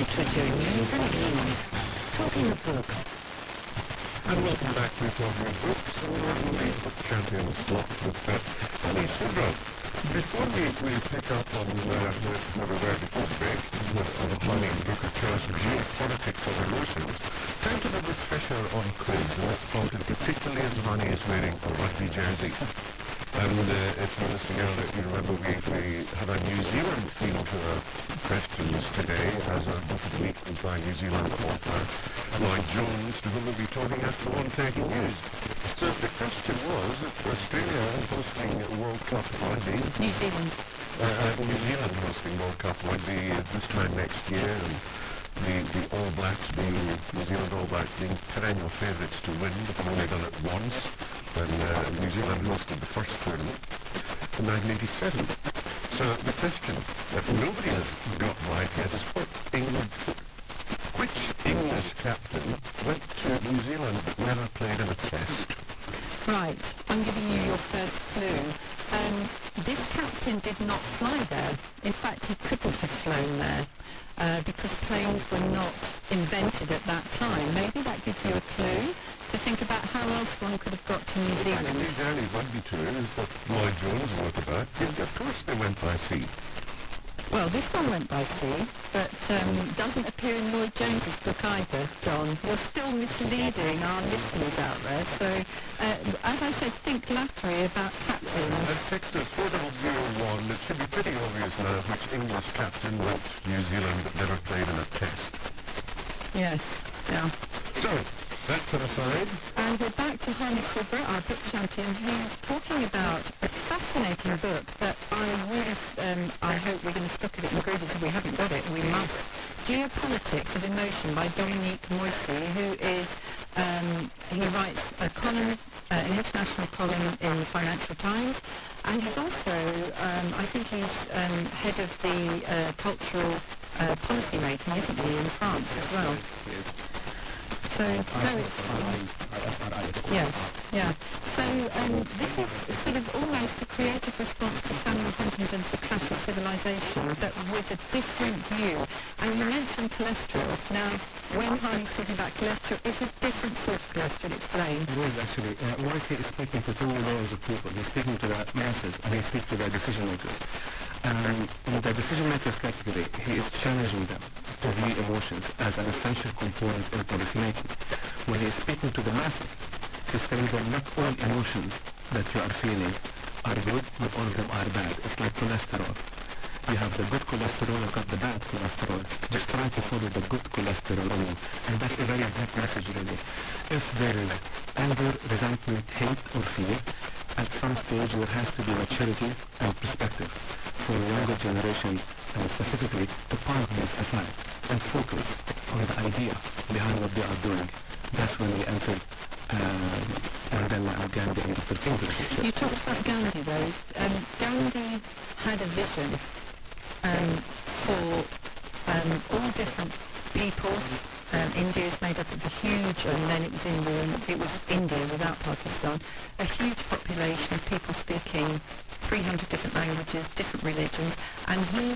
literature, news and games. Talking of books. And welcome back to Talking of Books, and we're on the book champion slot with Hani Soubra. Before we pick up on where we were before the break, with Hani Booker Choice Geopolitics of Emotions, time to do a refresher on quiz, and that's prompted particularly as Hani is wearing a rugby jersey. And if you're listening earlier, you remember we had a New Zealand theme to our questions today, as our book of the week was by New Zealand author Lloyd Jones, to whom we'll be talking after 1:30 news. So the question was, Australia hosting World Cup rugby. New Zealand. New Zealand hosting World Cup rugby this time next year, and the All Blacks being, New Zealand All Blacks being perennial favourites to win. They've only done it once, when New Zealand hosted the first tournament in 1987. So the question that nobody has got right yet is which English captain went to New Zealand but never played in a test? Right, I'm giving you your first clue. This captain did not fly there. In fact, he couldn't have flown there because planes were not invented at that time. Maybe that gives you a clue to think about how else one could have got to New Zealand. These early rugby tours that Lloyd Jones wrote about, of course they went by sea. Well, this one went by sea, but doesn't appear in Lloyd Jones's book either, John. You're still misleading our listeners out there. So, as I said, think laterally about captains. And text us 4001. It should be pretty obvious now which English captain went to New Zealand but never played in a test. Yes, yeah. So, that's to the side. And we're back to Hani Soubra, our book champion, who's talking about a fascinating book that I hope we're going to stick at it in ingredients. If we haven't got it, we must. Geopolitics of Emotion by Dominique Moissy, who is, he writes a column, an international column in the Financial Times, and he's also, I think he's head of the cultural policy rating, isn't he, in France as well? So it's yes, yeah. So this is sort of almost a creative response to Samuel Huntington's The Clash of Civilization, but with a different view. And you mentioned cholesterol. Now, when Hani's talking about cholesterol, it's a different sort of cholesterol. Explain. It is actually. Morrissey is speaking to two layers of people. He's speaking to the masses, and he's speaking to the decision makers. In the decision makers category, he is challenging them to view emotions as an essential component in policy making. When he is speaking to the masses, he's telling them not all emotions that you are feeling are good, but all of them are bad. It's like cholesterol. You have the good cholesterol, you've got the bad cholesterol. Just try to follow the good cholesterol only. And that's a very deep message, really. If there is anger, resentment, hate, or fear, at some stage there has to be maturity and perspective for the younger generation, specifically, to park this aside and focus on the idea behind what they are doing. That's when we entered Dalia and Gandhi and Dr. King relationship. You talked about Gandhi, though. Gandhi had a vision for all different peoples. India is made up of a huge, and then it was India without Pakistan, a huge population of people speaking 300 different languages, different religions, and he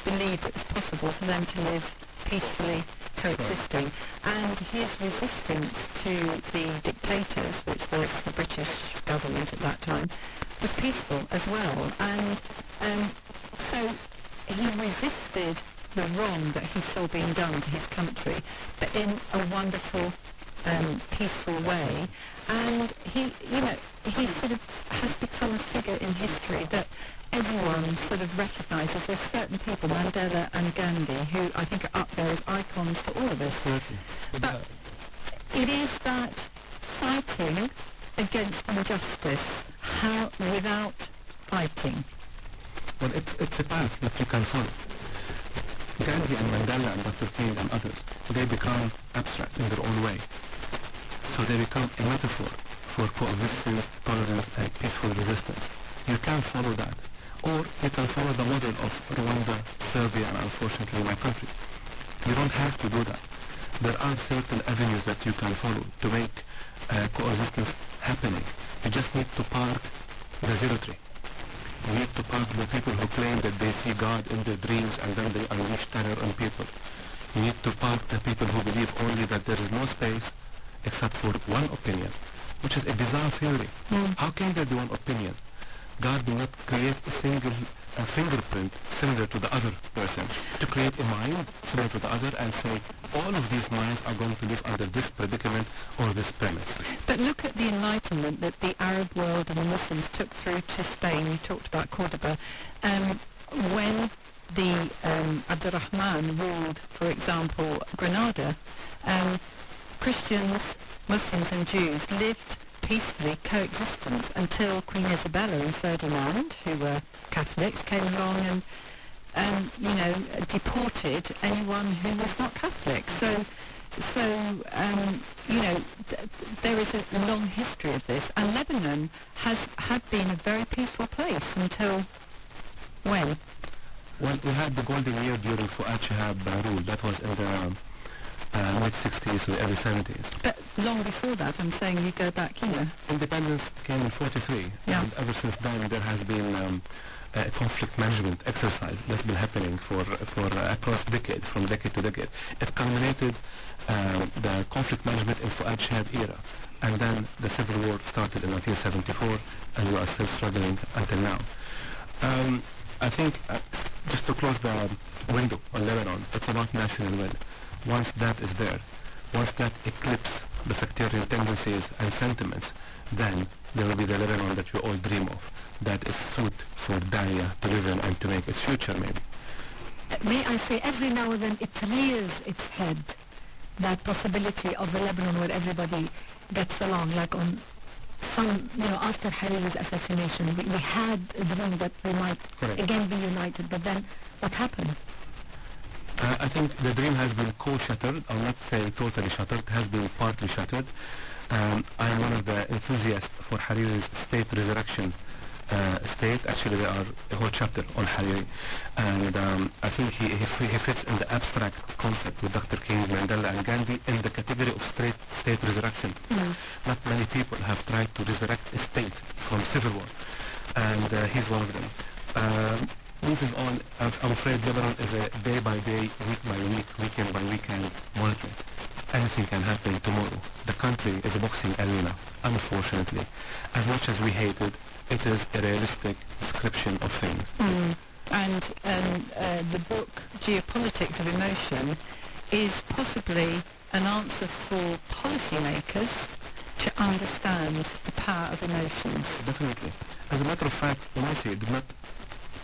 believed it was possible for them to live peacefully coexisting. And his resistance to the dictators, which was the British government at that time, was peaceful as well. And so he resisted the wrong that he saw being done to his country, but in a wonderful, peaceful way. And he sort of has become a figure in history that everyone sort of recognises. There's certain people, Mandela and Gandhi, who I think are up there as icons for all of us. But it is that fighting against injustice, how without fighting. Well, it's a path that you can follow. Gandhi and Mandela and Dr. King and others, they become abstract in their own way. So they become a metaphor for coexistence, tolerance, and peaceful resistance. You can follow that. Or you can follow the model of Rwanda, Serbia, and unfortunately my country. You don't have to do that. There are certain avenues that you can follow to make coexistence happening. You just need to park the zealotry. You need to park the people who claim that they see God in their dreams and then they unleash terror on people. You need to park the people who believe only that there is no space except for one opinion, which is a bizarre theory. How can there be one opinion? God did not create a single fingerprint similar to the other person to create a mind similar to the other and say all of these minds are going to live under this predicament or this premise. But look at the enlightenment that the Arab world and the Muslims took through to Spain. You talked about Cordoba. When the Abdurrahman ruled, for example, Granada, Christians, Muslims and Jews lived peacefully coexistence until Queen Isabella and Ferdinand, who were Catholics, came along and deported anyone who was not Catholic. So there is a long history of this, and Lebanon had been a very peaceful place until when? Well, we had the golden year during Fuad Shihab rule. That was in the mid-60s to the early 70s. But long before that, I'm saying you go back, Independence came in 43, and ever since then there has been a conflict management exercise that's been happening for across decade, from decade to decade. It culminated the conflict management in Fuad Shihab era, and then the civil war started in 1974, and we are still struggling until now. I think, just to close the window on Lebanon, it's about national will. Once that is there, once that eclipses the sectarian tendencies and sentiments, then there will be the Lebanon that we all dream of, that is suit for Dalia to live in and to make its future, maybe. May I say, every now and then it rears its head, that possibility of a Lebanon where everybody gets along, like on some, after Hariri's assassination, we had a dream that we might again be united, but then what happened? I think the dream has been co-shuttered. I'll not say totally shuttered. It has been partly shuttered. I'm one of the enthusiasts for Hariri's state resurrection state. Actually, there are a whole chapter on Hariri. And I think he fits in the abstract concept with Dr. King, Mandela, and Gandhi in the category of state resurrection. Not many people have tried to resurrect a state from civil war. And he's one of them. Moving on, I'm afraid Lebanon is a day-by-day, week-by-week, weekend-by-weekend monitoring. Anything can happen tomorrow. The country is a boxing arena, unfortunately. As much as we hate it, it is a realistic description of things. And the book, Geopolitics of Emotion, is possibly an answer for policymakers to understand the power of emotions. Definitely. As a matter of fact, Moisi did not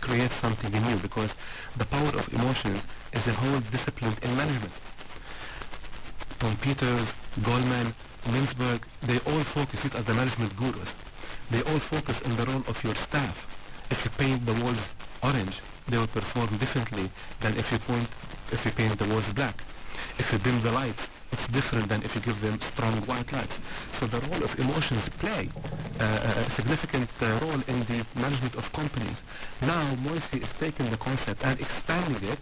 create something new, because the power of emotions is a whole discipline in management. Tom Peters, Goldman, Mintzberg, they all focus it as the management gurus. They all focus on the role of your staff. If you paint the walls orange, they will perform differently than if you paint the walls black. If you dim the lights, it's different than if you give them strong white lights. So the role of emotions play a significant role in the management of companies. Now Moisi is taking the concept and expanding it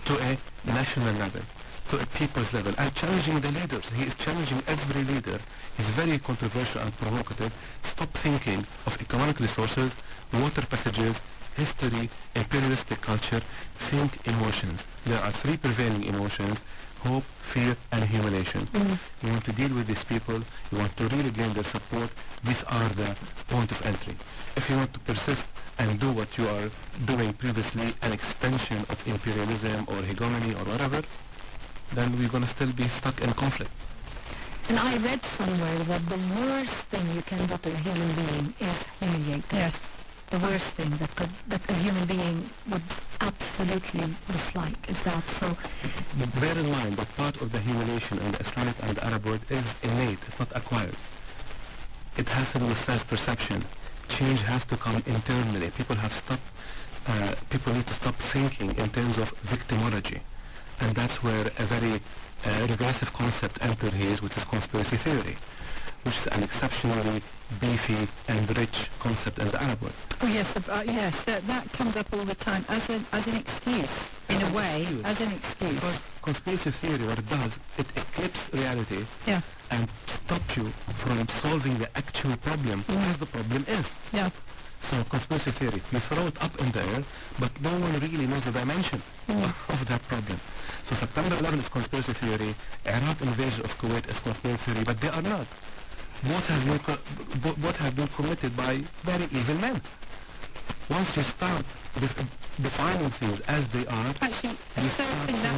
to a national level, to a people's level, and challenging the leaders. He is challenging every leader. He's very controversial and provocative. Stop thinking of economic resources, water passages, history, imperialistic culture. Think emotions. There are three prevailing emotions: hope, fear, and humiliation. You want to deal with these people, you want to really gain their support, these are the point of entry. If you want to persist and do what you are doing previously, an extension of imperialism or hegemony or whatever, then we're going to still be stuck in conflict. And I read somewhere that the worst thing you can do to a human being is humiliate them. Yes. The worst thing that a human being would absolutely dislike is that. So bear in mind that part of the humiliation in the Islamic and the Arab world is innate, it's not acquired. It has to do with self-perception. Change has to come internally. People need to stop thinking in terms of victimology. And that's where a very regressive concept enters here, which is conspiracy theory, which is an exceptionally beefy and rich concept in the Arab world. Oh yes, yes, that comes up all the time as an excuse, in a way, as an excuse. Because conspiracy theory, what it does, it eclipses reality and stops you from solving the actual problem, as the problem is. Yeah. So conspiracy theory, you throw it up in the air, but no one really knows the dimension of that problem. So September 11 is conspiracy theory, Iraq invasion of Kuwait is conspiracy theory, but they are not. Both have been committed by very evil men. Once you start defining things as they are, Actually, asserting that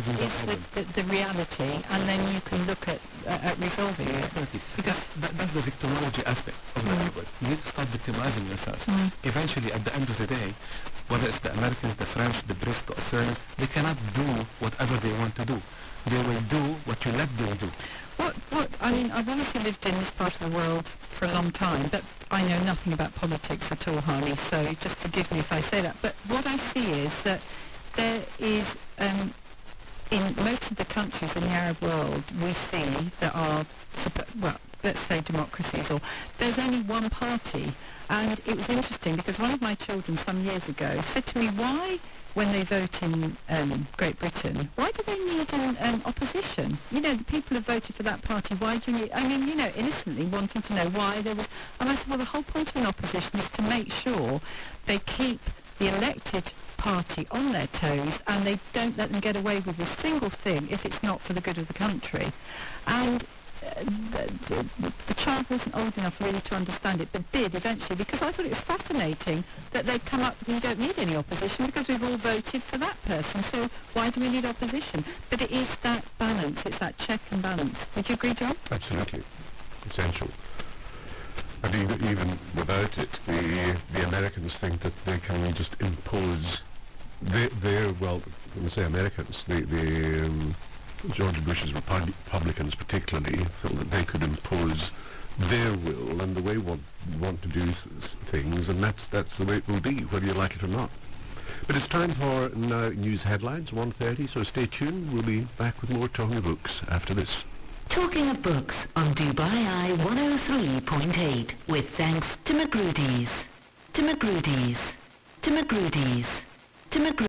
is the reality, and then you can look at resolving it. Definitely. Because that's the victimology aspect of the argument. You need to stop victimizing yourself. Eventually, at the end of the day, whether it's the Americans, the French, the Brits, the Australians, they cannot do whatever they want to do. They will do what you let them do. I mean, I've obviously lived in this part of the world for a long time, but I know nothing about politics at all, Hani, so just forgive me if I say that. But what I see is that there is, in most of the countries in the Arab world, we see that are, well, let's say democracies, or there's only one party. And it was interesting because one of my children some years ago said to me, why, when they vote in Great Britain, why do they need an opposition? You know, the people have voted for that party, why do you need, I mean, you know, innocently wanting to know why there was, and I said, well, the whole point of an opposition is to make sure they keep the elected party on their toes and they don't let them get away with a single thing if it's not for the good of the country. And the child wasn't old enough really to understand it, but did eventually, because I thought it was fascinating that they'd come up, you don't need any opposition because we've all voted for that person, so why do we need opposition? But it is that balance, it's that check and balance. Would you agree, John? Absolutely. Essential. And even without it, the Americans think that they can just impose well, when I say Americans, George Bush's Republicans particularly felt that they could impose their will and the way we want to do things, and that's the way it will be, whether you like it or not. But it's time for now news headlines, 1:30, so stay tuned. We'll be back with more Talking of Books after this. Talking of Books on Dubai Eye 103.8 with thanks to Magrudy's.